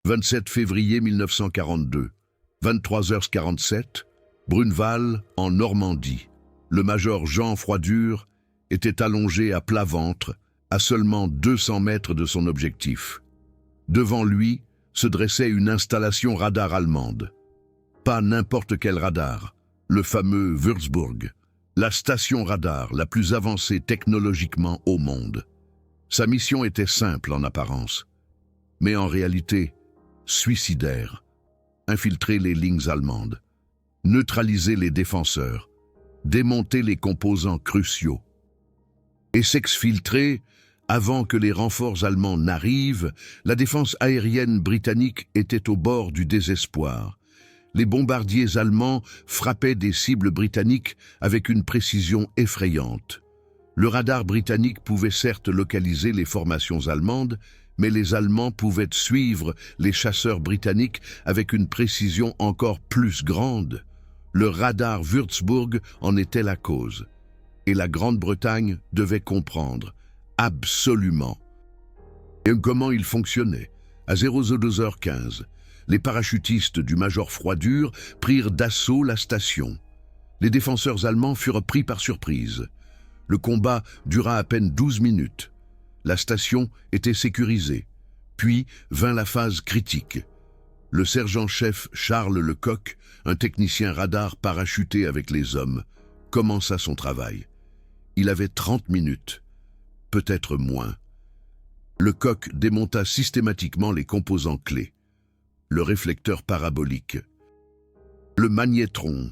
27 février 1942, 23h47, Bruneval, en Normandie. Le major Jean Froidure était allongé à plat ventre, à seulement 200 mètres de son objectif. Devant lui se dressait une installation radar allemande. Pas n'importe quel radar, le fameux Würzburg, la station radar la plus avancée technologiquement au monde. Sa mission était simple en apparence, mais en réalité suicidaire. Infiltrer les lignes allemandes, neutraliser les défenseurs, démonter les composants cruciaux et s'exfiltrer avant que les renforts allemands n'arrivent. La défense aérienne britannique était au bord du désespoir. Les bombardiers allemands frappaient des cibles britanniques avec une précision effrayante. Le radar britannique pouvait certes localiser les formations allemandes, mais les Allemands pouvaient suivre les chasseurs britanniques avec une précision encore plus grande. Le radar Würzburg en était la cause. Et la Grande-Bretagne devait comprendre, absolument. Et comment il fonctionnait? À 02h15, les parachutistes du major Froidure prirent d'assaut la station. Les défenseurs allemands furent pris par surprise. Le combat dura à peine 12 minutes. La station était sécurisée. Puis vint la phase critique. Le sergent-chef Charles Lecoq, un technicien radar parachuté avec les hommes, commença son travail. Il avait 30 minutes, peut-être moins. Lecoq démonta systématiquement les composants clés. Le réflecteur parabolique, le magnétron,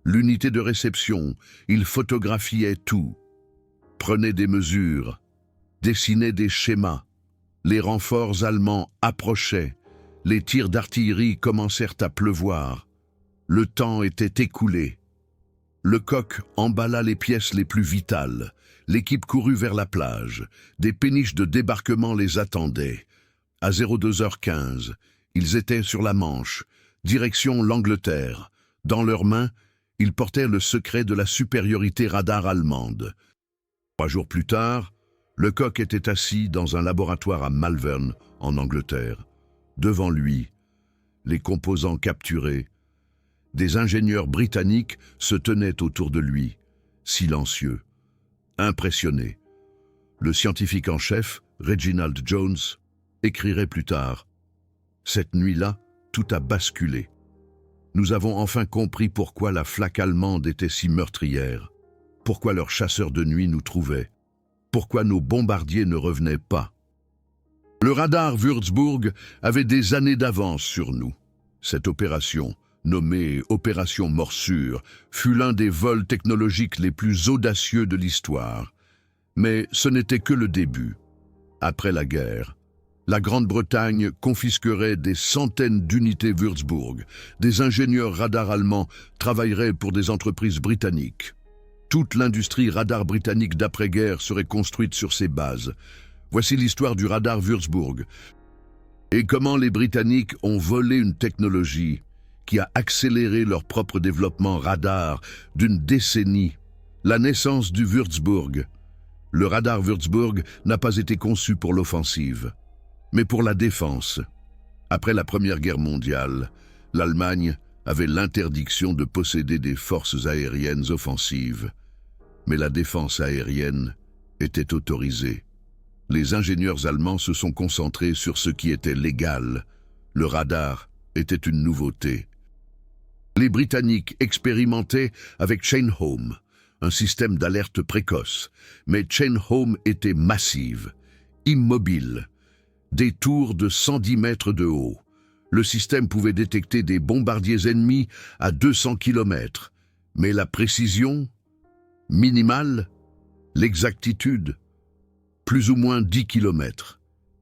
l'unité de réception, il photographiait tout, prenait des mesures, dessinait des schémas. Les renforts allemands approchaient, les tirs d'artillerie commencèrent à pleuvoir. Le temps était écoulé. Lecoq emballa les pièces les plus vitales. L'équipe courut vers la plage. Des péniches de débarquement les attendaient. À 02h15, ils étaient sur la Manche, direction l'Angleterre. Dans leurs mains, ils portaient le secret de la supériorité radar allemande. 3 jours plus tard, Lecoq était assis dans un laboratoire à Malvern, en Angleterre. Devant lui, les composants capturés. Des ingénieurs britanniques se tenaient autour de lui, silencieux, impressionnés. Le scientifique en chef, Reginald Jones, écrirait plus tard « Cette nuit-là, tout a basculé. Nous avons enfin compris pourquoi la flaque allemande était si meurtrière, pourquoi leurs chasseurs de nuit nous trouvaient, pourquoi nos bombardiers ne revenaient pas. Le radar Würzburg avait des années d'avance sur nous. Cette opération, nommée Opération Morsure, fut l'un des vols technologiques les plus audacieux de l'histoire. Mais ce n'était que le début. Après la guerre, la Grande-Bretagne confisquerait des centaines d'unités Würzburg. Des ingénieurs radars allemands travailleraient pour des entreprises britanniques. Toute l'industrie radar britannique d'après-guerre serait construite sur ces bases. Voici l'histoire du radar Würzburg. Et comment les Britanniques ont volé une technologie qui a accéléré leur propre développement radar d'une décennie. La naissance du Würzburg. Le radar Würzburg n'a pas été conçu pour l'offensive, mais pour la défense. Après la Première Guerre mondiale, l'Allemagne avait l'interdiction de posséder des forces aériennes offensives. Mais la défense aérienne était autorisée. Les ingénieurs allemands se sont concentrés sur ce qui était légal. Le radar était une nouveauté. Les Britanniques expérimentaient avec Chain Home, un système d'alerte précoce. Mais Chain Home était massive, immobile, des tours de 110 mètres de haut. Le système pouvait détecter des bombardiers ennemis à 200 km, mais la précision minimale, l'exactitude, plus ou moins 10 km.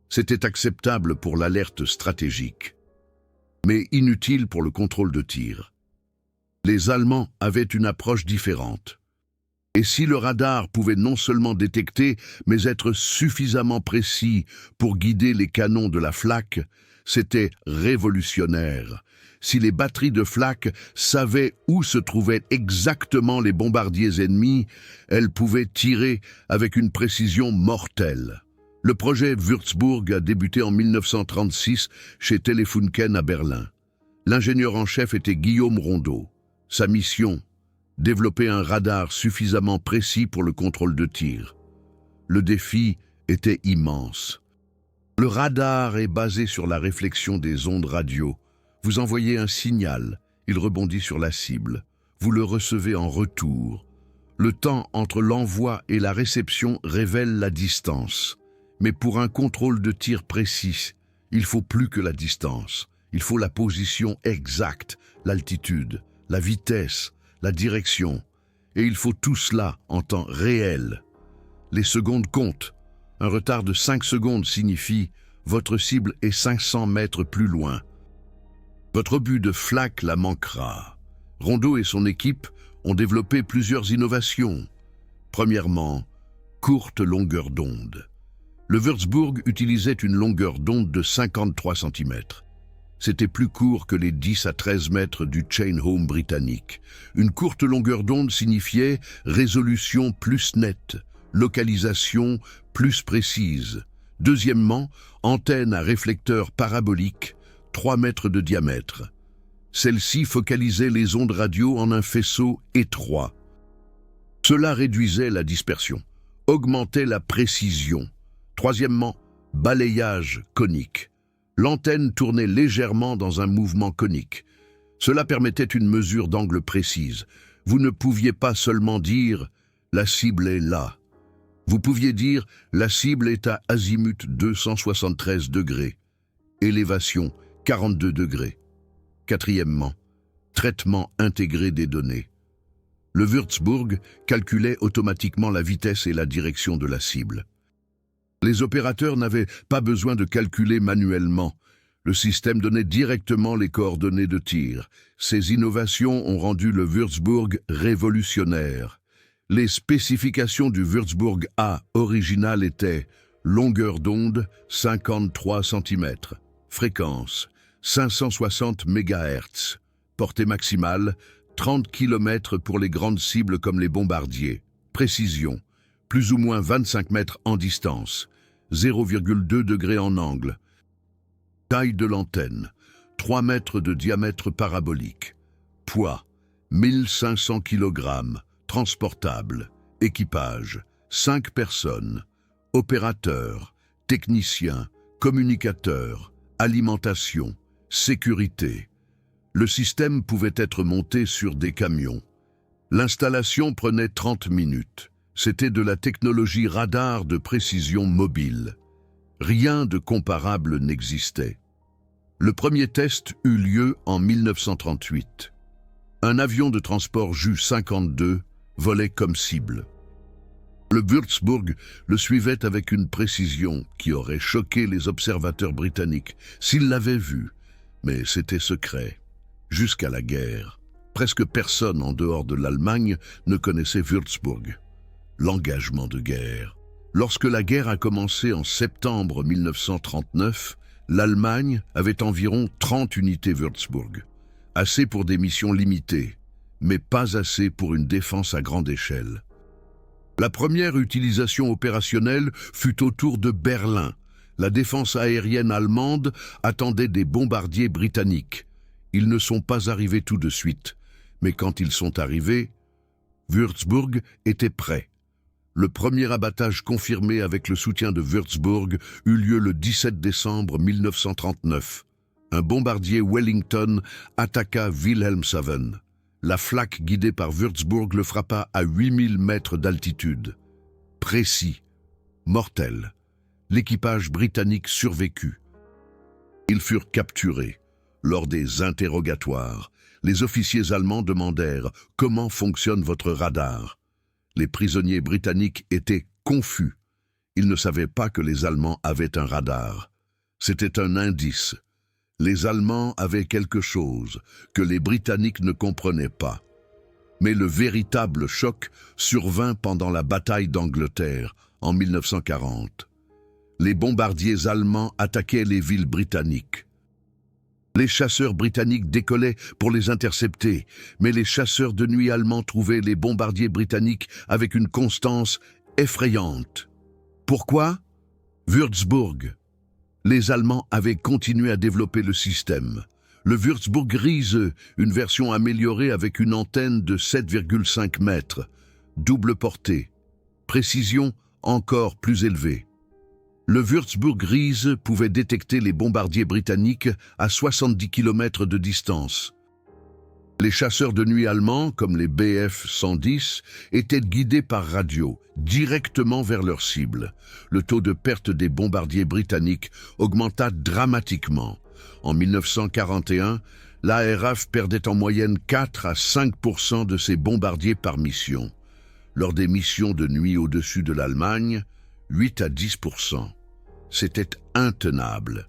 C'était acceptable pour l'alerte stratégique, mais inutile pour le contrôle de tir. Les Allemands avaient une approche différente. Et si le radar pouvait non seulement détecter, mais être suffisamment précis pour guider les canons de la flak, c'était révolutionnaire. Si les batteries de flak savaient où se trouvaient exactement les bombardiers ennemis, elles pouvaient tirer avec une précision mortelle. Le projet Würzburg a débuté en 1936 chez Telefunken à Berlin. L'ingénieur en chef était Guillaume Rondeau. Sa mission, développer un radar suffisamment précis pour le contrôle de tir. Le défi était immense. Le radar est basé sur la réflexion des ondes radio. Vous envoyez un signal, il rebondit sur la cible. Vous le recevez en retour. Le temps entre l'envoi et la réception révèle la distance. Mais pour un contrôle de tir précis, il faut plus que la distance. Il faut la position exacte, l'altitude, la vitesse, la direction. Et il faut tout cela en temps réel. Les secondes comptent. Un retard de 5 secondes signifie votre cible est 500 mètres plus loin. Votre obus de flak la manquera. Rondeau et son équipe ont développé plusieurs innovations. Premièrement, courte longueur d'onde. Le Würzburg utilisait une longueur d'onde de 53 cm. C'était plus court que les 10 à 13 mètres du Chain Home britannique. Une courte longueur d'onde signifiait résolution plus nette, localisation plus précise. Deuxièmement, antenne à réflecteur parabolique, 3 mètres de diamètre. Celle-ci focalisait les ondes radio en un faisceau étroit. Cela réduisait la dispersion, augmentait la précision. Troisièmement, balayage conique. L'antenne tournait légèrement dans un mouvement conique. Cela permettait une mesure d'angle précise. Vous ne pouviez pas seulement dire « la cible est là ». Vous pouviez dire « la cible est à azimut 273 degrés ». Élévation 42 degrés. Quatrièmement, traitement intégré des données. Le Würzburg calculait automatiquement la vitesse et la direction de la cible. Les opérateurs n'avaient pas besoin de calculer manuellement. Le système donnait directement les coordonnées de tir. Ces innovations ont rendu le Würzburg révolutionnaire. Les spécifications du Würzburg A original étaient longueur d'onde 53 cm, fréquence 560 MHz, portée maximale 30 km pour les grandes cibles comme les bombardiers, précision plus ou moins 25 mètres en distance, 0,2 degrés en angle, taille de l'antenne 3 mètres de diamètre parabolique, poids 1500 kg, transportable, équipage 5 personnes, opérateur, technicien, communicateur, alimentation, sécurité. Le système pouvait être monté sur des camions. L'installation prenait 30 minutes. C'était de la technologie radar de précision mobile. Rien de comparable n'existait. Le premier test eut lieu en 1938. Un avion de transport Ju-52 volait comme cible. Le Würzburg le suivait avec une précision qui aurait choqué les observateurs britanniques s'ils l'avaient vu, mais c'était secret. Jusqu'à la guerre, presque personne en dehors de l'Allemagne ne connaissait Würzburg. L'engagement de guerre. Lorsque la guerre a commencé en septembre 1939, l'Allemagne avait environ 30 unités Würzburg. Assez pour des missions limitées, mais pas assez pour une défense à grande échelle. La première utilisation opérationnelle fut autour de Berlin. La défense aérienne allemande attendait des bombardiers britanniques. Ils ne sont pas arrivés tout de suite, mais quand ils sont arrivés, Würzburg était prêt. Le premier abattage confirmé avec le soutien de Würzburg eut lieu le 17 décembre 1939. Un bombardier Wellington attaqua Wilhelmshaven. La flak guidée par Würzburg le frappa à 8000 mètres d'altitude. Précis, mortel. L'équipage britannique survécut. Ils furent capturés. Lors des interrogatoires, les officiers allemands demandèrent « Comment fonctionne votre radar ?» Les prisonniers britanniques étaient confus. Ils ne savaient pas que les Allemands avaient un radar. C'était un indice. Les Allemands avaient quelque chose que les Britanniques ne comprenaient pas. Mais le véritable choc survint pendant la bataille d'Angleterre en 1940. Les bombardiers allemands attaquaient les villes britanniques. Les chasseurs britanniques décollaient pour les intercepter, mais les chasseurs de nuit allemands trouvaient les bombardiers britanniques avec une constance effrayante. Pourquoi ? Würzburg. Les Allemands avaient continué à développer le système. Le Würzburg Riese, une version améliorée avec une antenne de 7,5 mètres, double portée, précision encore plus élevée. Le Würzburg Riese pouvait détecter les bombardiers britanniques à 70 km de distance. Les chasseurs de nuit allemands, comme les Bf-110, étaient guidés par radio, directement vers leur cible. Le taux de perte des bombardiers britanniques augmenta dramatiquement. En 1941, l'ARF perdait en moyenne 4 à 5% de ses bombardiers par mission. Lors des missions de nuit au-dessus de l'Allemagne, 8 à 10%. C'était intenable.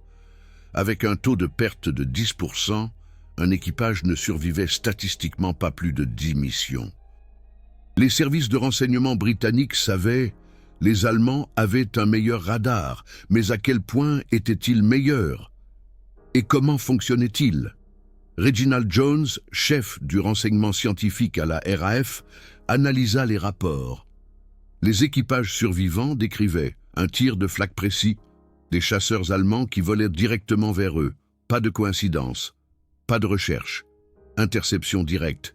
Avec un taux de perte de 10%, un équipage ne survivait statistiquement pas plus de 10 missions. Les services de renseignement britanniques savaient « les Allemands avaient un meilleur radar, mais à quel point était-il meilleur ? Et comment fonctionnait-il » Reginald Jones, chef du renseignement scientifique à la RAF, analysa les rapports. Les équipages survivants décrivaient un tir de flaque précis, des chasseurs allemands qui volaient directement vers eux, pas de coïncidence. Pas de recherche. Interception directe.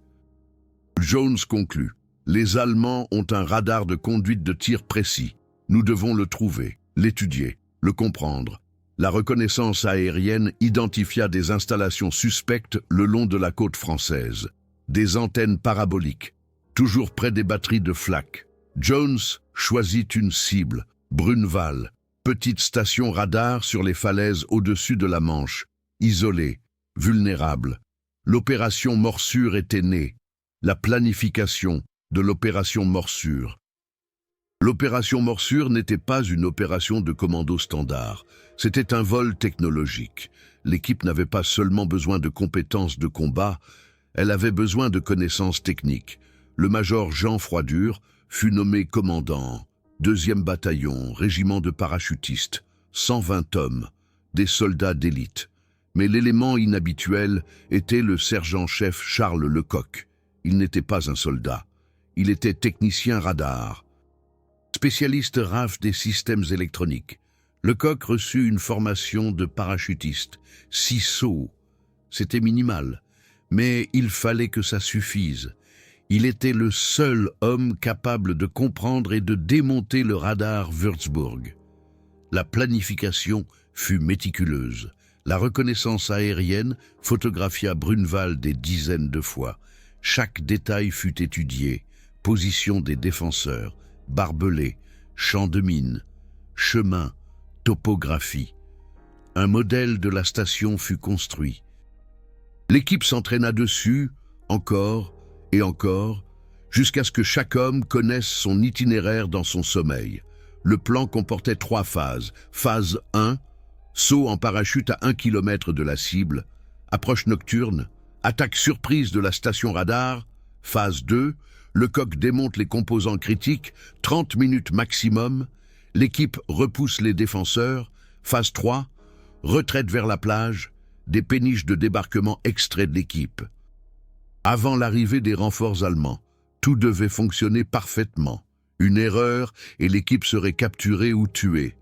Jones conclut. Les Allemands ont un radar de conduite de tir précis. Nous devons le trouver, l'étudier, le comprendre. La reconnaissance aérienne identifia des installations suspectes le long de la côte française. Des antennes paraboliques, toujours près des batteries de flak. Jones choisit une cible, Bruneval, petite station radar sur les falaises au-dessus de la Manche, isolée, vulnérable. L'opération Morsure était née, la planification de l'opération Morsure. L'opération Morsure n'était pas une opération de commando standard, c'était un vol technologique. L'équipe n'avait pas seulement besoin de compétences de combat, elle avait besoin de connaissances techniques. Le major Jean Froidure fut nommé commandant, 2e bataillon, régiment de parachutistes, 120 hommes, des soldats d'élite. Mais l'élément inhabituel était le sergent-chef Charles Lecoq. Il n'était pas un soldat. Il était technicien radar. Spécialiste RAF des systèmes électroniques. Lecoq reçut une formation de parachutiste. 6 sauts. C'était minimal. Mais il fallait que ça suffise. Il était le seul homme capable de comprendre et de démonter le radar Würzburg. La planification fut méticuleuse. La reconnaissance aérienne photographia Bruneval des dizaines de fois. Chaque détail fut étudié. Position des défenseurs, barbelés, champs de mines, chemins, topographie. Un modèle de la station fut construit. L'équipe s'entraîna dessus, encore et encore, jusqu'à ce que chaque homme connaisse son itinéraire dans son sommeil. Le plan comportait 3 phases. Phase 1, saut en parachute à 1 km de la cible, approche nocturne, attaque surprise de la station radar. Phase 2, Lecoq démonte les composants critiques, 30 minutes maximum, l'équipe repousse les défenseurs. Phase 3, retraite vers la plage, des péniches de débarquement extraits de l'équipe. Avant l'arrivée des renforts allemands, tout devait fonctionner parfaitement. Une erreur et l'équipe serait capturée ou tuée.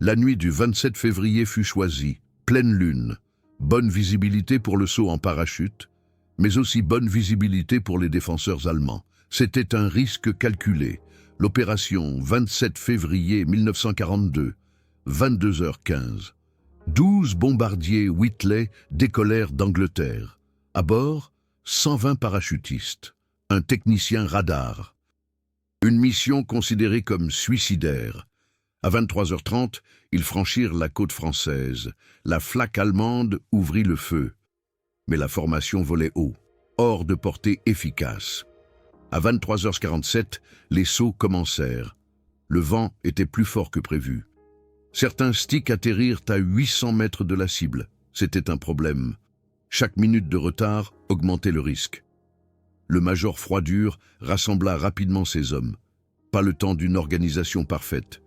La nuit du 27 février fut choisie, pleine lune, bonne visibilité pour le saut en parachute, mais aussi bonne visibilité pour les défenseurs allemands. C'était un risque calculé. L'opération 27 février 1942, 22h15. 12 bombardiers Whitley décollèrent d'Angleterre. À bord, 120 parachutistes, un technicien radar. Une mission considérée comme suicidaire. À 23h30, ils franchirent la côte française. La flak allemande ouvrit le feu. Mais la formation volait haut, hors de portée efficace. À 23h47, les sauts commencèrent. Le vent était plus fort que prévu. Certains sticks atterrirent à 800 mètres de la cible. C'était un problème. Chaque minute de retard augmentait le risque. Le major Froidure rassembla rapidement ses hommes. Pas le temps d'une organisation parfaite.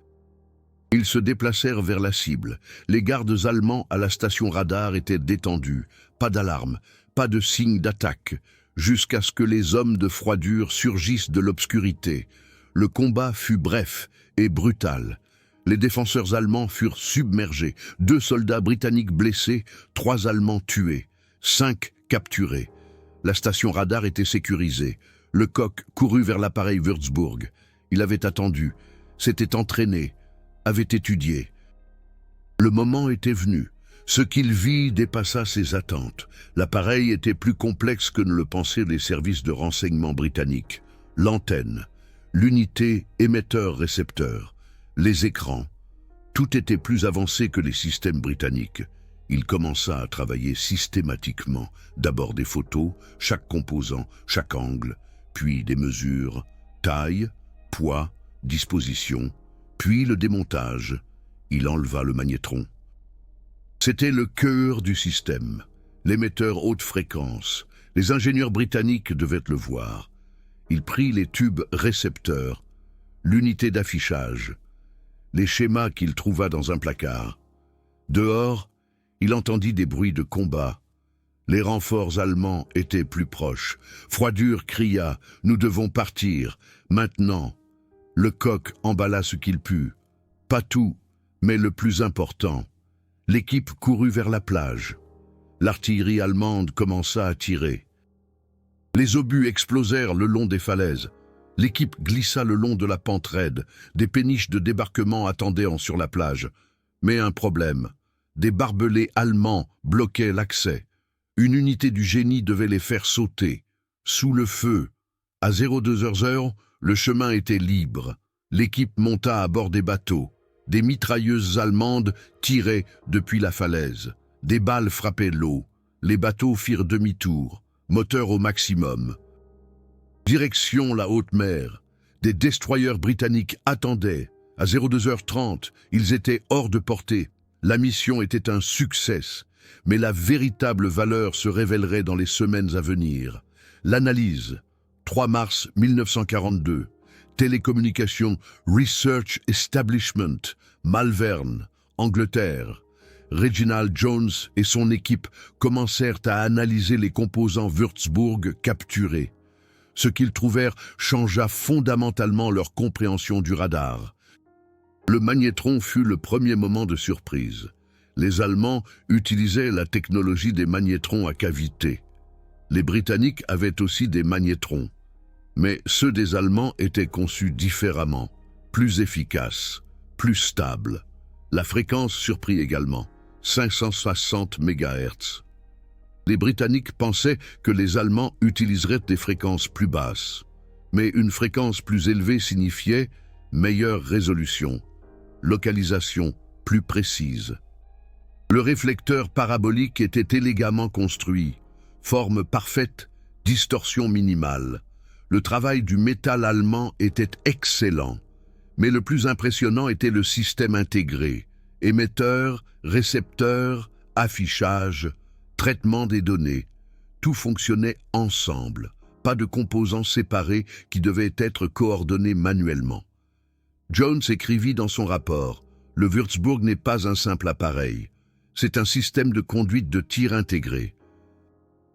Ils se déplacèrent vers la cible. Les gardes allemands à la station radar étaient détendus. Pas d'alarme, pas de signe d'attaque, jusqu'à ce que les hommes de Froidure surgissent de l'obscurité. Le combat fut bref et brutal. Les défenseurs allemands furent submergés, 2 soldats britanniques blessés, 3 Allemands tués, 5 capturés. La station radar était sécurisée. Le coq courut vers l'appareil Würzburg. Il avait attendu, s'était entraîné, avait étudié. Le moment était venu. Ce qu'il vit dépassa ses attentes. L'appareil était plus complexe que ne le pensaient les services de renseignement britanniques. L'antenne, l'unité émetteur-récepteur, les écrans, tout était plus avancé que les systèmes britanniques. Il commença à travailler systématiquement, d'abord des photos, chaque composant, chaque angle, puis des mesures, taille, poids, disposition, puis le démontage. Il enleva le magnétron. C'était le cœur du système, l'émetteur haute fréquence. Les ingénieurs britanniques devaient le voir. Il prit les tubes récepteurs, l'unité d'affichage, les schémas qu'il trouva dans un placard. Dehors, il entendit des bruits de combat. Les renforts allemands étaient plus proches. Froidure cria « Nous devons partir, maintenant !» Le coq emballa ce qu'il put. Pas tout, mais le plus important. L'équipe courut vers la plage. L'artillerie allemande commença à tirer. Les obus explosèrent le long des falaises. L'équipe glissa le long de la pente raide. Des péniches de débarquement attendaient sur la plage. Mais un problème. Des barbelés allemands bloquaient l'accès. Une unité du génie devait les faire sauter. Sous le feu. À 02h, le chemin était libre. L'équipe monta à bord des bateaux. Des mitrailleuses allemandes tiraient depuis la falaise. Des balles frappaient l'eau. Les bateaux firent demi-tour, moteur au maximum. Direction la haute mer. Des destroyers britanniques attendaient. À 02h30, ils étaient hors de portée. La mission était un succès, mais la véritable valeur se révélerait dans les semaines à venir. L'analyse, 3 mars 1942. Télécommunications Research Establishment, Malvern, Angleterre. Reginald Jones et son équipe commencèrent à analyser les composants Würzburg capturés. Ce qu'ils trouvèrent changea fondamentalement leur compréhension du radar. Le magnétron fut le premier moment de surprise. Les Allemands utilisaient la technologie des magnétrons à cavité. Les Britanniques avaient aussi des magnétrons. Mais ceux des Allemands étaient conçus différemment, plus efficaces, plus stables. La fréquence surprit également, 560 MHz. Les Britanniques pensaient que les Allemands utiliseraient des fréquences plus basses. Mais une fréquence plus élevée signifiait meilleure résolution, localisation plus précise. Le réflecteur parabolique était élégamment construit, forme parfaite, distorsion minimale. Le travail du métal allemand était excellent, mais le plus impressionnant était le système intégré, émetteur, récepteur, affichage, traitement des données. Tout fonctionnait ensemble, pas de composants séparés qui devaient être coordonnés manuellement. Jones écrivit dans son rapport « Le Würzburg n'est pas un simple appareil, c'est un système de conduite de tir intégré. »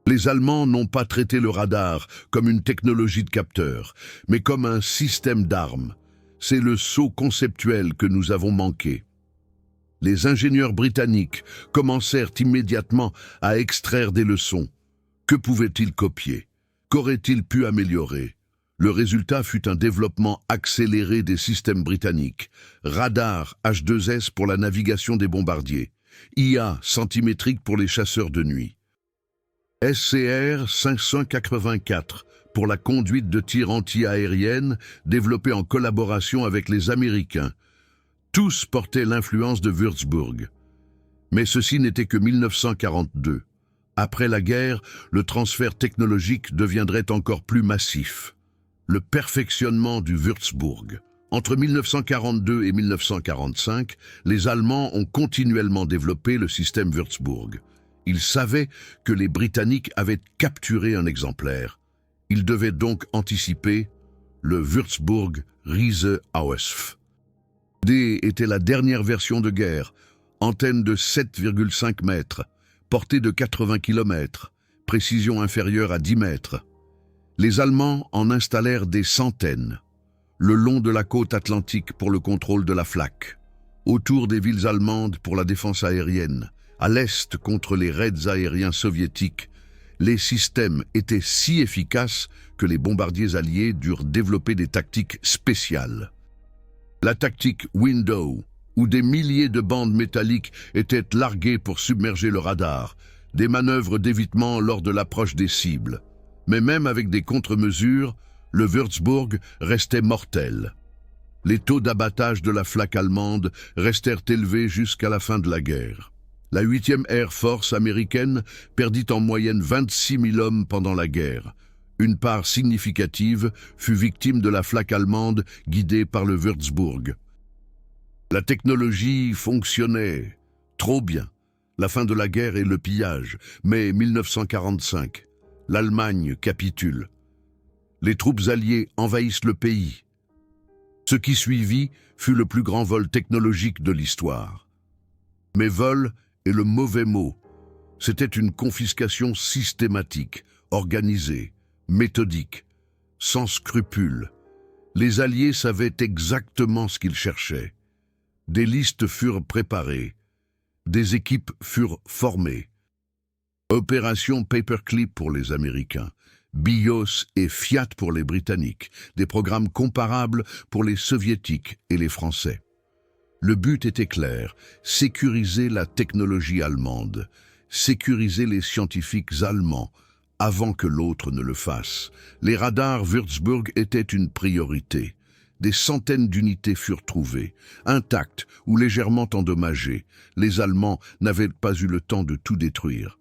Les Allemands n'ont pas traité le radar comme une technologie de capteur, mais comme un système d'armes. C'est le saut conceptuel que nous avons manqué. Les ingénieurs britanniques commencèrent immédiatement à extraire des leçons. Que pouvaient-ils copier? Qu'auraient-ils pu améliorer? Le résultat fut un développement accéléré des systèmes britanniques. Radar H2S pour la navigation des bombardiers. IA centimétrique pour les chasseurs de nuit. SCR 584 pour la conduite de tir anti-aérienne développée en collaboration avec les Américains. Tous portaient l'influence de Würzburg. Mais ceci n'était que 1942. Après la guerre, le transfert technologique deviendrait encore plus massif. Le perfectionnement du Würzburg. Entre 1942 et 1945, les Allemands ont continuellement développé le système Würzburg. Ils savaient que les Britanniques avaient capturé un exemplaire. Ils devaient donc anticiper le Würzburg Riese Ausf. D était la dernière version de guerre, antenne de 7,5 mètres, portée de 80 km, précision inférieure à 10 mètres. Les Allemands en installèrent des centaines, le long de la côte atlantique pour le contrôle de la flaque. autour des villes allemandes pour la défense aérienne, à l'est contre les raids aériens soviétiques. Les systèmes étaient si efficaces que les bombardiers alliés durent développer des tactiques spéciales. La tactique Window, où des milliers de bandes métalliques étaient larguées pour submerger le radar, des manœuvres d'évitement lors de l'approche des cibles. Mais même avec des contre-mesures, le Würzburg restait mortel. Les taux d'abattage de la flak allemande restèrent élevés jusqu'à la fin de la guerre. La 8e Air Force américaine perdit en moyenne 26 000 hommes pendant la guerre. Une part significative fut victime de la flak allemande guidée par le Würzburg. La technologie fonctionnait trop bien. La fin de la guerre et le pillage. Mai 1945. L'Allemagne capitule. Les troupes alliées envahissent le pays. Ce qui suivit fut le plus grand vol technologique de l'histoire. Mais vol est le mauvais mot. C'était une confiscation systématique, organisée, méthodique, sans scrupules. Les Alliés savaient exactement ce qu'ils cherchaient. Des listes furent préparées. Des équipes furent formées. Opération Paperclip pour les Américains, BIOS et Fiat pour les Britanniques, des programmes comparables pour les Soviétiques et les Français. Le but était clair, sécuriser la technologie allemande, sécuriser les scientifiques allemands, avant que l'autre ne le fasse. Les radars Würzburg étaient une priorité. Des centaines d'unités furent trouvées, intactes ou légèrement endommagées. Les Allemands n'avaient pas eu le temps de tout détruire.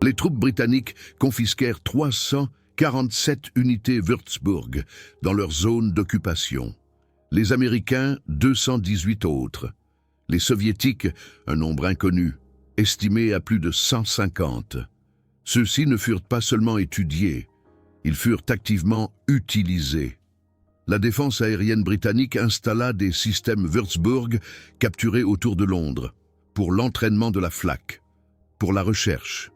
Les troupes britanniques confisquèrent 347 unités Würzburg dans leur zone d'occupation. Les Américains, 218 autres. Les Soviétiques, un nombre inconnu, estimé à plus de 150. Ceux-ci ne furent pas seulement étudiés, ils furent activement utilisés. La défense aérienne britannique installa des systèmes Würzburg capturés autour de Londres, pour l'entraînement de la flak, pour la recherche,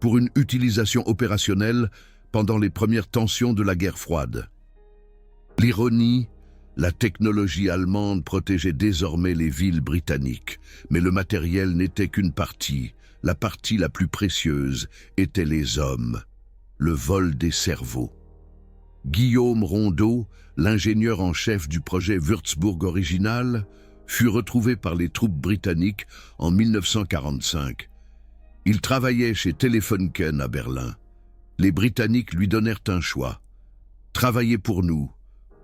pour une utilisation opérationnelle pendant les premières tensions de la guerre froide. L'ironie, la technologie allemande protégeait désormais les villes britanniques, mais le matériel n'était qu'une partie. La partie la plus précieuse était les hommes, le vol des cerveaux. Guillaume Rondeau, l'ingénieur en chef du projet Würzburg original, fut retrouvé par les troupes britanniques en 1945. Il travaillait chez Telefunken à Berlin. Les Britanniques lui donnèrent un choix. Travailler pour nous,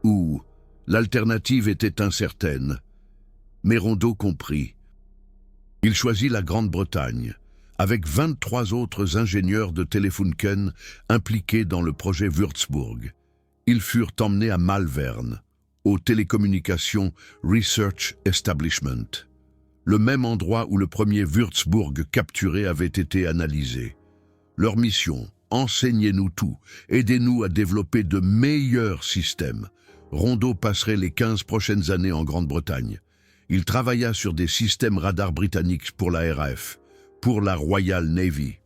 ou l'alternative était incertaine. Mais Rondeau comprit. Il choisit la Grande-Bretagne, avec 23 autres ingénieurs de Telefunken impliqués dans le projet Würzburg. Ils furent emmenés à Malvern, au Télécommunications Research Establishment, le même endroit où le premier Würzburg capturé avait été analysé. Leur mission, enseignez-nous tout, aidez-nous à développer de meilleurs systèmes. Rondeau passerait les 15 prochaines années en Grande-Bretagne. Il travailla sur des systèmes radars britanniques pour la RAF, pour la Royal Navy.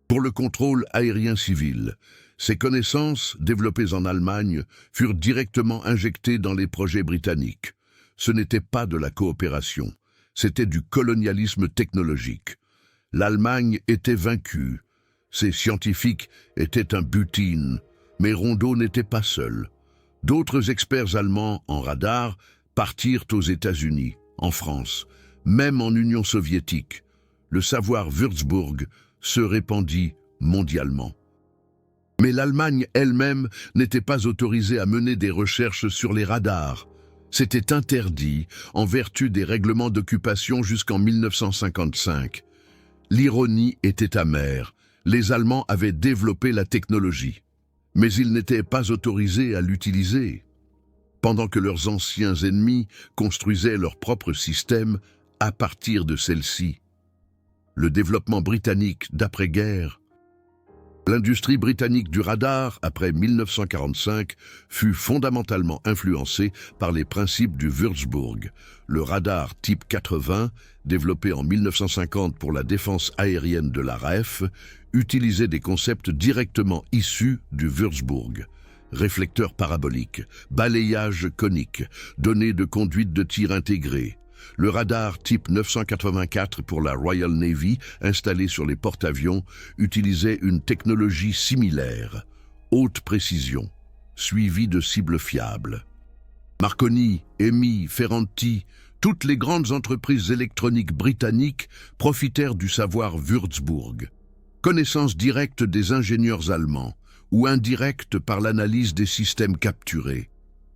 Pour le contrôle aérien civil, ses connaissances, développées en Allemagne, furent directement injectées dans les projets britanniques. Ce n'était pas de la coopération, c'était du colonialisme technologique. L'Allemagne était vaincue, ses scientifiques étaient un butin, mais Rondeau n'était pas seul. D'autres experts allemands en radar partirent aux États-Unis, en France, même en Union soviétique. Le savoir Würzburg se répandit mondialement. Mais l'Allemagne elle-même n'était pas autorisée à mener des recherches sur les radars. C'était interdit en vertu des règlements d'occupation jusqu'en 1955. L'ironie était amère. Les Allemands avaient développé la technologie, mais ils n'étaient pas autorisés à l'utiliser. Pendant que leurs anciens ennemis construisaient leur propre système à partir de celle-ci. Le développement britannique d'après-guerre. L'industrie britannique du radar, après 1945, fut fondamentalement influencée par les principes du Würzburg. Le radar type 80, développé en 1950 pour la défense aérienne de la RAF, utilisait des concepts directement issus du Würzburg. Réflecteurs paraboliques, balayage conique, données de conduite de tir intégrées, Le radar type 984 pour la Royal Navy, installé sur les porte-avions, utilisait une technologie similaire, haute précision, suivie de cibles fiables. Marconi, EMI, Ferranti, toutes les grandes entreprises électroniques britanniques profitèrent du savoir Würzburg. Connaissance directe des ingénieurs allemands ou indirecte par l'analyse des systèmes capturés.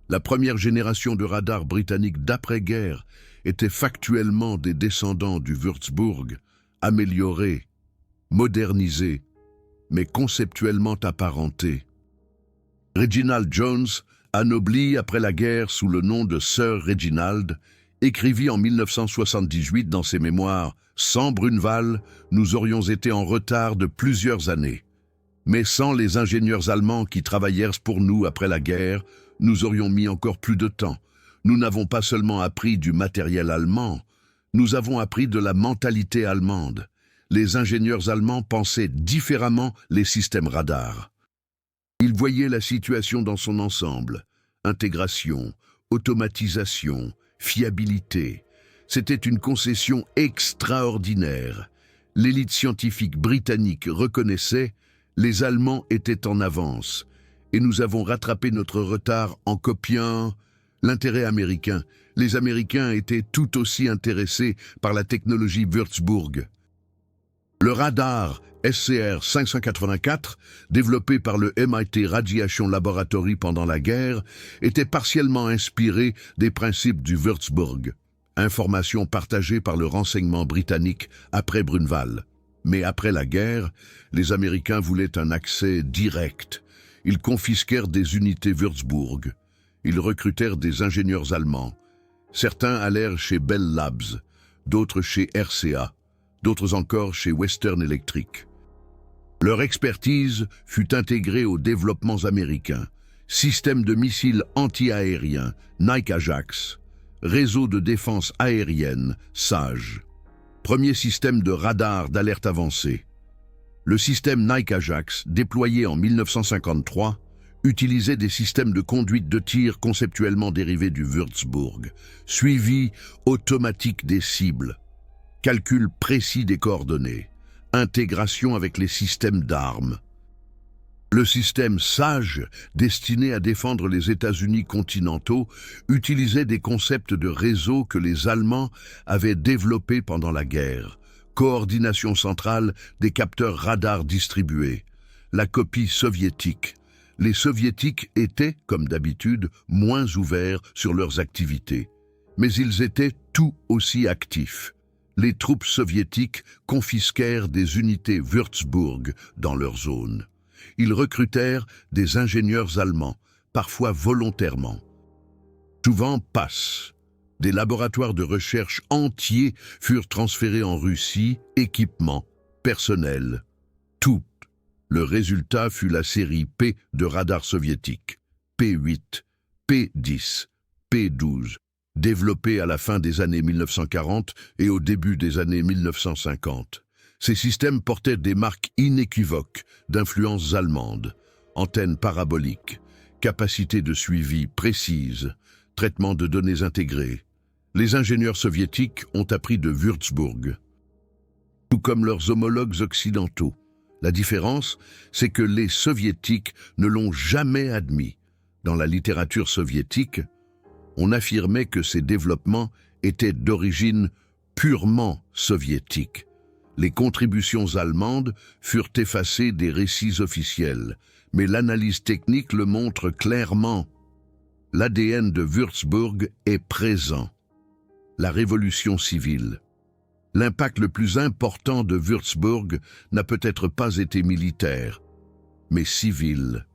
La première génération de radars britanniques d'après-guerre était factuellement des descendants du Würzburg, améliorés, modernisés, mais conceptuellement apparentés. Reginald Jones, anobli après la guerre sous le nom de Sir Reginald, écrivit en 1978 dans ses mémoires « Sans Brunval, nous aurions été en retard de plusieurs années. Mais sans les ingénieurs allemands qui travaillèrent pour nous après la guerre, nous aurions mis encore plus de temps. Nous n'avons pas seulement appris du matériel allemand, nous avons appris de la mentalité allemande. Les ingénieurs allemands pensaient différemment les systèmes radars. Ils voyaient la situation dans son ensemble. Intégration, automatisation, fiabilité. C'était une concession extraordinaire. L'élite scientifique britannique reconnaissait « les Allemands étaient en avance » et nous avons rattrapé notre retard en copiant l'intérêt américain. Les Américains étaient tout aussi intéressés par la technologie Würzburg. Le radar SCR 584, développé par le MIT Radiation Laboratory pendant la guerre, était partiellement inspiré des principes du Würzburg, information partagée par le renseignement britannique après Brunval. Mais après la guerre, les Américains voulaient un accès direct. Ils confisquèrent des unités Würzburg. Ils recrutèrent des ingénieurs allemands. Certains allèrent chez Bell Labs, d'autres chez RCA, d'autres encore chez Western Electric. Leur expertise fut intégrée aux développements américains. Système de missiles anti-aériens, Nike Ajax. Réseau de défense aérienne, SAGE. Premier système de radar d'alerte avancée. Le système Nike Ajax, déployé en 1953, utilisait des systèmes de conduite de tir conceptuellement dérivés du Würzburg, suivi automatique des cibles, calcul précis des coordonnées, intégration avec les systèmes d'armes. Le système SAGE, destiné à défendre les États-Unis continentaux, utilisait des concepts de réseau que les Allemands avaient développés pendant la guerre. Coordination centrale des capteurs radars distribués. La copie soviétique. Les soviétiques étaient, comme d'habitude, moins ouverts sur leurs activités. Mais ils étaient tout aussi actifs. Les troupes soviétiques confisquèrent des unités Würzburg dans leur zone. Ils recrutèrent des ingénieurs allemands, parfois volontairement. Souvent PASS. Des laboratoires de recherche entiers furent transférés en Russie, équipements, personnel, tout. Le résultat fut la série P de radars soviétiques, P8, P10, P12, développés à la fin des années 1940 et au début des années 1950. Ces systèmes portaient des marques inéquivoques d'influence allemande, antennes paraboliques, capacité de suivi précise, traitement de données intégrées. Les ingénieurs soviétiques ont appris de Würzburg, tout comme leurs homologues occidentaux. La différence, c'est que les soviétiques ne l'ont jamais admis. Dans la littérature soviétique, on affirmait que ces développements étaient d'origine purement soviétique. Les contributions allemandes furent effacées des récits officiels, mais l'analyse technique le montre clairement. L'ADN de Würzburg est présent. La révolution civile. L'impact le plus important de Würzburg n'a peut-être pas été militaire, mais civil.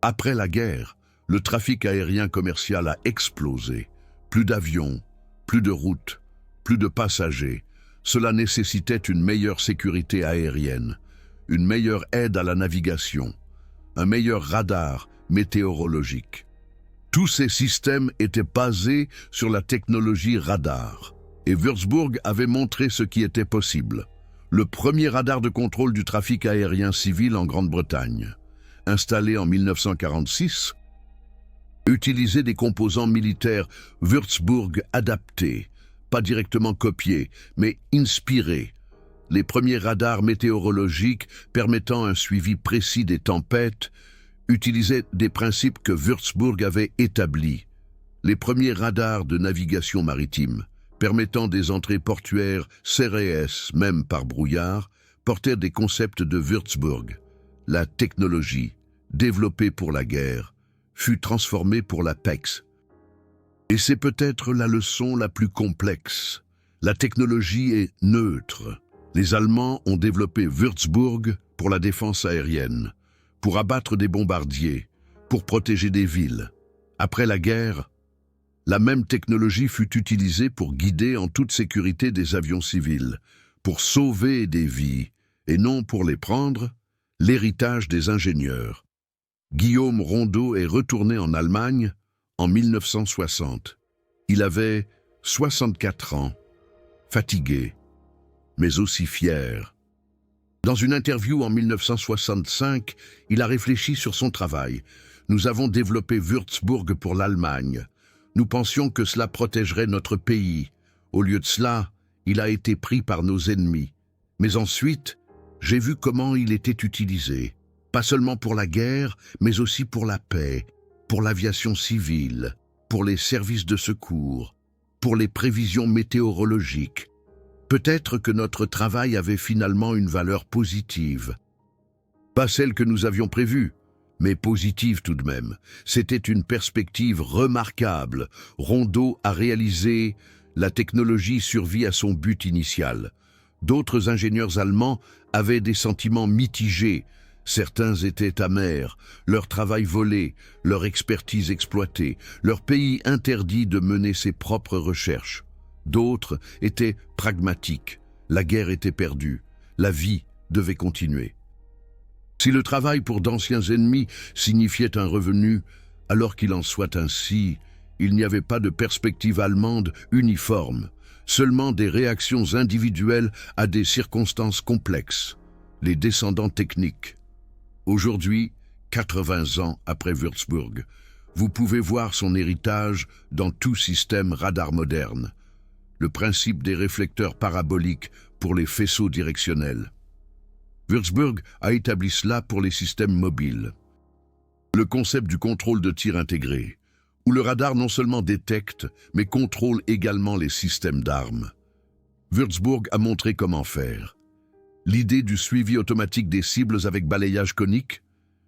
Après la guerre, le trafic aérien commercial a explosé. Plus d'avions, plus de routes, plus de passagers. Cela nécessitait une meilleure sécurité aérienne, une meilleure aide à la navigation, un meilleur radar météorologique. Tous ces systèmes étaient basés sur la technologie radar, et Würzburg avait montré ce qui était possible. Le premier radar de contrôle du trafic aérien civil en Grande-Bretagne, installé en 1946, utilisait des composants militaires Würzburg adaptés, pas directement copiés, mais inspirés. Les premiers radars météorologiques permettant un suivi précis des tempêtes utilisaient des principes que Würzburg avait établis. Les premiers radars de navigation maritime, permettant des entrées portuaires CRS, même par brouillard, portaient des concepts de Würzburg. La technologie, développée pour la guerre, fut transformée pour la PEX. Et c'est peut-être la leçon la plus complexe. La technologie est neutre. Les Allemands ont développé Würzburg pour la défense aérienne, pour abattre des bombardiers, pour protéger des villes. Après la guerre, la même technologie fut utilisée pour guider en toute sécurité des avions civils, pour sauver des vies, et non pour les prendre, l'héritage des ingénieurs. Guillaume Rondeau est retourné en Allemagne en 1960. Il avait 64 ans, fatigué, mais aussi fier. Dans une interview en 1965, il a réfléchi sur son travail. « Nous avons développé Würzburg pour l'Allemagne. Nous pensions que cela protégerait notre pays. Au lieu de cela, il a été pris par nos ennemis. Mais ensuite, j'ai vu comment il était utilisé. Pas seulement pour la guerre, mais aussi pour la paix, pour l'aviation civile, pour les services de secours, pour les prévisions météorologiques. Peut-être que notre travail avait finalement une valeur positive. Pas celle que nous avions prévue, mais positive tout de même. C'était une perspective remarquable. Rondeau a réalisé, la technologie survit à son but initial. D'autres ingénieurs allemands avaient des sentiments mitigés. Certains étaient amers, leur travail volé, leur expertise exploitée, leur pays interdit de mener ses propres recherches. D'autres étaient pragmatiques, la guerre était perdue, la vie devait continuer. Si le travail pour d'anciens ennemis signifiait un revenu, alors qu'il en soit ainsi, il n'y avait pas de perspective allemande uniforme, seulement des réactions individuelles à des circonstances complexes, les descendants techniques. Aujourd'hui, 80 ans après Würzburg, vous pouvez voir son héritage dans tout système radar moderne. Le principe des réflecteurs paraboliques pour les faisceaux directionnels. Würzburg a établi cela pour les systèmes mobiles. Le concept du contrôle de tir intégré, où le radar non seulement détecte, mais contrôle également les systèmes d'armes. Würzburg a montré comment faire. L'idée du suivi automatique des cibles avec balayage conique,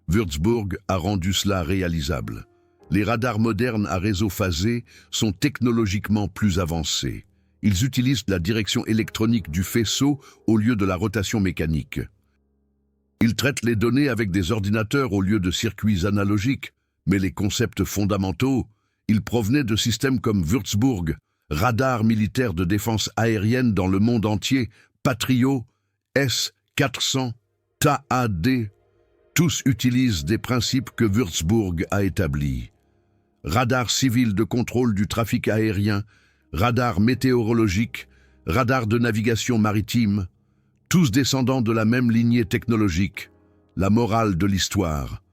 Würzburg a rendu cela réalisable. Les radars modernes à réseau phasé sont technologiquement plus avancés. Ils utilisent la direction électronique du faisceau au lieu de la rotation mécanique. Ils traitent les données avec des ordinateurs au lieu de circuits analogiques, mais les concepts fondamentaux, ils provenaient de systèmes comme Würzburg, radar militaire de défense aérienne dans le monde entier, Patriot, S-400, TAAD, tous utilisent des principes que Würzburg a établis. Radar civil de contrôle du trafic aérien, radar météorologique, radar de navigation maritime, tous descendants de la même lignée technologique, la morale de l'histoire.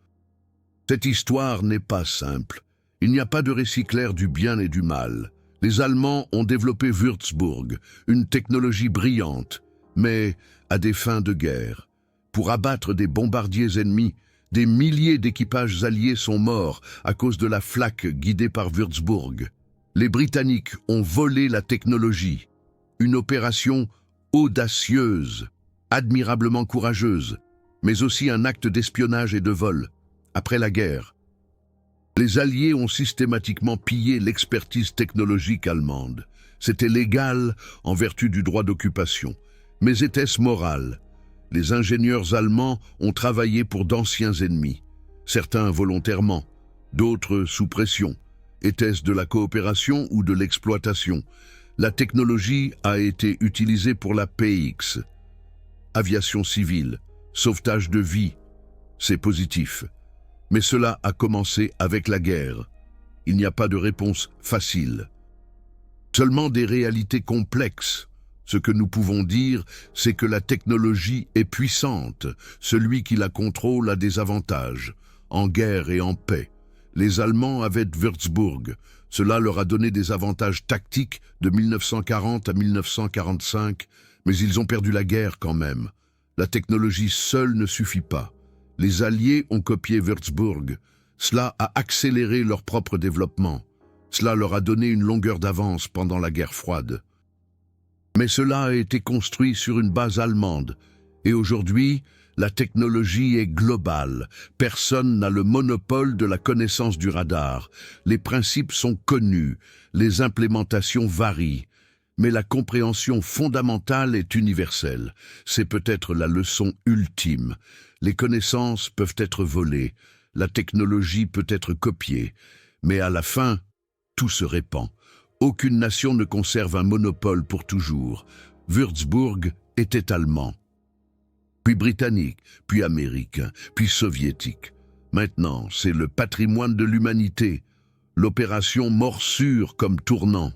Cette histoire n'est pas simple. Il n'y a pas de récit clair du bien et du mal. Les Allemands ont développé Würzburg, une technologie brillante, mais à des fins de guerre. Pour abattre des bombardiers ennemis, des milliers d'équipages alliés sont morts à cause de la flak guidée par Würzburg. Les Britanniques ont volé la technologie. Une opération audacieuse, admirablement courageuse, mais aussi un acte d'espionnage et de vol. Après la guerre, les Alliés ont systématiquement pillé l'expertise technologique allemande. C'était légal en vertu du droit d'occupation, mais était-ce moral? Les ingénieurs allemands ont travaillé pour d'anciens ennemis, certains volontairement, d'autres sous pression. Était-ce de la coopération ou de l'exploitation? La technologie a été utilisée pour la PX. Aviation civile, sauvetage de vie, c'est positif. Mais cela a commencé avec la guerre. Il n'y a pas de réponse facile. Seulement des réalités complexes. Ce que nous pouvons dire, c'est que la technologie est puissante. Celui qui la contrôle a des avantages, en guerre et en paix. Les Allemands avaient Würzburg. Cela leur a donné des avantages tactiques de 1940 à 1945, mais ils ont perdu la guerre quand même. La technologie seule ne suffit pas. Les Alliés ont copié Würzburg. Cela a accéléré leur propre développement. Cela leur a donné une longueur d'avance pendant la guerre froide. Mais cela a été construit sur une base allemande. Et aujourd'hui, la technologie est globale. Personne n'a le monopole de la connaissance du radar. Les principes sont connus, les implémentations varient. Mais la compréhension fondamentale est universelle. C'est peut-être la leçon ultime. Les connaissances peuvent être volées, la technologie peut être copiée, mais à la fin, tout se répand. Aucune nation ne conserve un monopole pour toujours. Würzburg était allemand, puis britannique, puis américain, puis soviétique. Maintenant, c'est le patrimoine de l'humanité. L'opération Morsure comme tournant.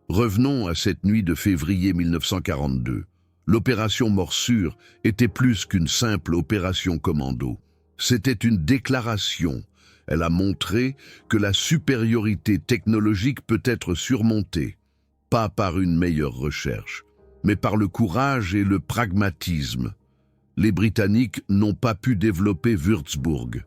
Revenons à cette nuit de février 1942. L'opération Morsure était plus qu'une simple opération commando. C'était une déclaration. Elle a montré que la supériorité technologique peut être surmontée, pas par une meilleure recherche, mais par le courage et le pragmatisme. Les Britanniques n'ont pas pu développer Würzburg.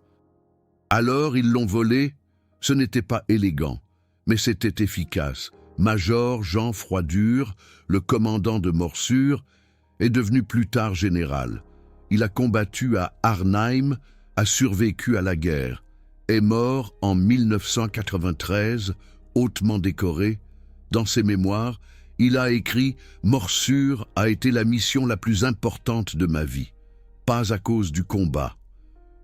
Alors ils l'ont volé. Ce n'était pas élégant, mais c'était efficace. Major Jean Froidure, le commandant de Morsure, est devenu plus tard général. Il a combattu à Arnhem, a survécu à la guerre, est mort en 1993, hautement décoré. Dans ses mémoires, il a écrit « Morsure a été la mission la plus importante de ma vie, pas à cause du combat.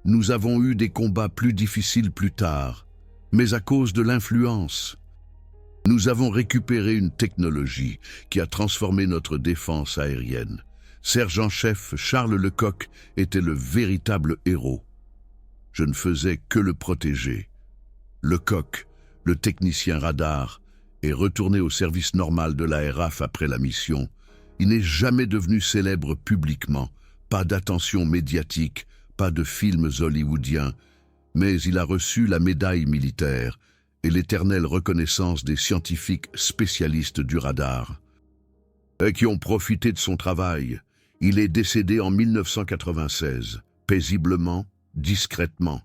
Nous avons eu des combats plus difficiles plus tard, mais à cause de l'influence. Nous avons récupéré une technologie qui a transformé notre défense aérienne. Sergent-chef Charles Lecoq était le véritable héros. Je ne faisais que le protéger. Lecoq, le technicien radar, est retourné au service normal de la RAF après la mission. Il n'est jamais devenu célèbre publiquement, pas d'attention médiatique, pas de films hollywoodiens, mais il a reçu la médaille militaire et l'éternelle reconnaissance des scientifiques spécialistes du radar, et qui ont profité de son travail. Il est décédé en 1996, paisiblement, discrètement,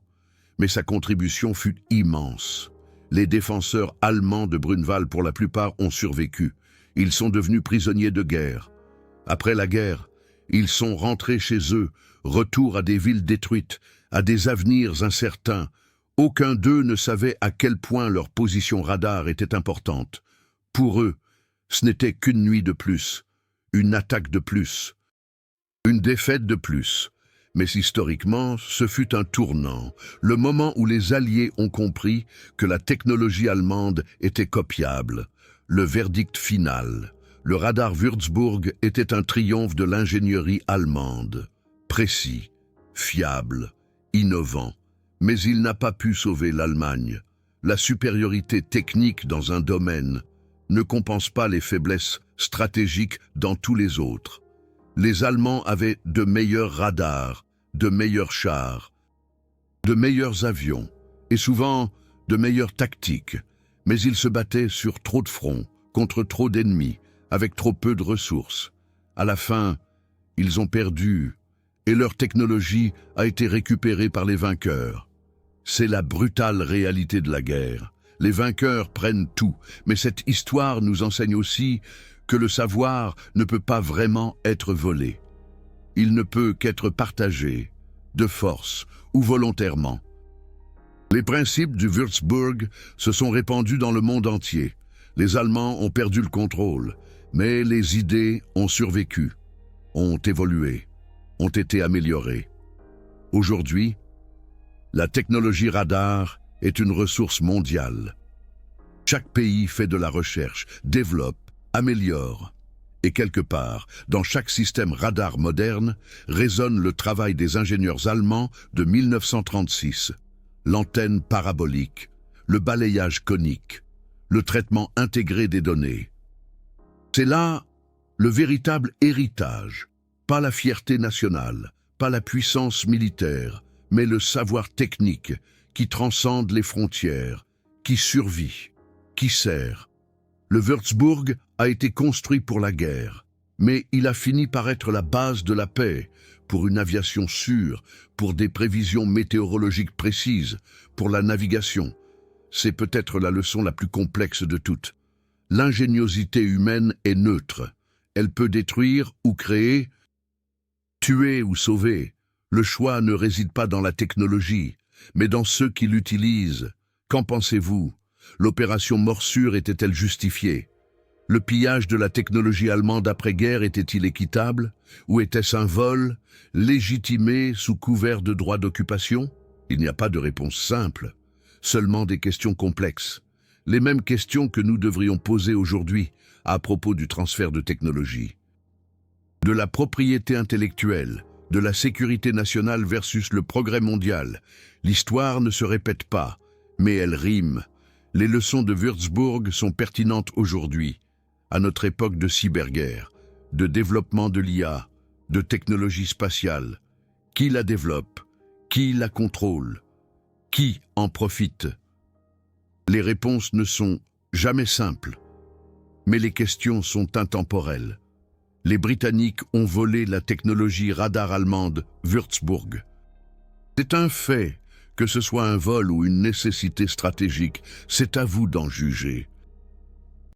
mais sa contribution fut immense. Les défenseurs allemands de Brunwald, pour la plupart, ont survécu. Ils sont devenus prisonniers de guerre. Après la guerre, ils sont rentrés chez eux, retour à des villes détruites, à des avenirs incertains. Aucun d'eux ne savait à quel point leur position radar était importante. Pour eux, ce n'était qu'une nuit de plus, une attaque de plus, une défaite de plus. Mais historiquement, ce fut un tournant, le moment où les Alliés ont compris que la technologie allemande était copiable. Le verdict final. Le radar Würzburg était un triomphe de l'ingénierie allemande. Précis, fiable, innovant. Mais il n'a pas pu sauver l'Allemagne. La supériorité technique dans un domaine ne compense pas les faiblesses stratégiques dans tous les autres. Les Allemands avaient de meilleurs radars, de meilleurs chars, de meilleurs avions, et souvent de meilleures tactiques, mais ils se battaient sur trop de fronts, contre trop d'ennemis, avec trop peu de ressources. À la fin, ils ont perdu, et leur technologie a été récupérée par les vainqueurs. C'est la brutale réalité de la guerre. Les vainqueurs prennent tout, mais cette histoire nous enseigne aussi que le savoir ne peut pas vraiment être volé. Il ne peut qu'être partagé, de force ou volontairement. Les principes du Würzburg se sont répandus dans le monde entier. Les Allemands ont perdu le contrôle, mais les idées ont survécu, ont évolué, ont été améliorées. Aujourd'hui, la technologie radar est une ressource mondiale. Chaque pays fait de la recherche, développe, améliore. Et quelque part, dans chaque système radar moderne, résonne le travail des ingénieurs allemands de 1936. L'antenne parabolique, le balayage conique, le traitement intégré des données. C'est là le véritable héritage, pas la fierté nationale, pas la puissance militaire, mais le savoir technique qui transcende les frontières, qui survit, qui sert. Le Würzburg a été construit pour la guerre, mais il a fini par être la base de la paix, pour une aviation sûre, pour des prévisions météorologiques précises, pour la navigation. C'est peut-être la leçon la plus complexe de toutes. L'ingéniosité humaine est neutre. Elle peut détruire ou créer, tuer ou sauver. Le choix ne réside pas dans la technologie, mais dans ceux qui l'utilisent. Qu'en pensez-vous? L'opération Morsure était-elle justifiée? Le pillage de la technologie allemande après-guerre était-il équitable? Ou était-ce un vol, légitimé sous couvert de droits d'occupation? Il n'y a pas de réponse simple, seulement des questions complexes. Les mêmes questions que nous devrions poser aujourd'hui à propos du transfert de technologie. De la propriété intellectuelle, de la sécurité nationale versus le progrès mondial, l'histoire ne se répète pas, mais elle rime. Les leçons de Würzburg sont pertinentes aujourd'hui, à notre époque de cyberguerre, de développement de l'IA, de technologie spatiale. Qui la développe? Qui la contrôle? Qui en profite? Les réponses ne sont jamais simples, mais les questions sont intemporelles. Les Britanniques ont volé la technologie radar allemande Würzburg. C'est un fait, que ce soit un vol ou une nécessité stratégique, c'est à vous d'en juger.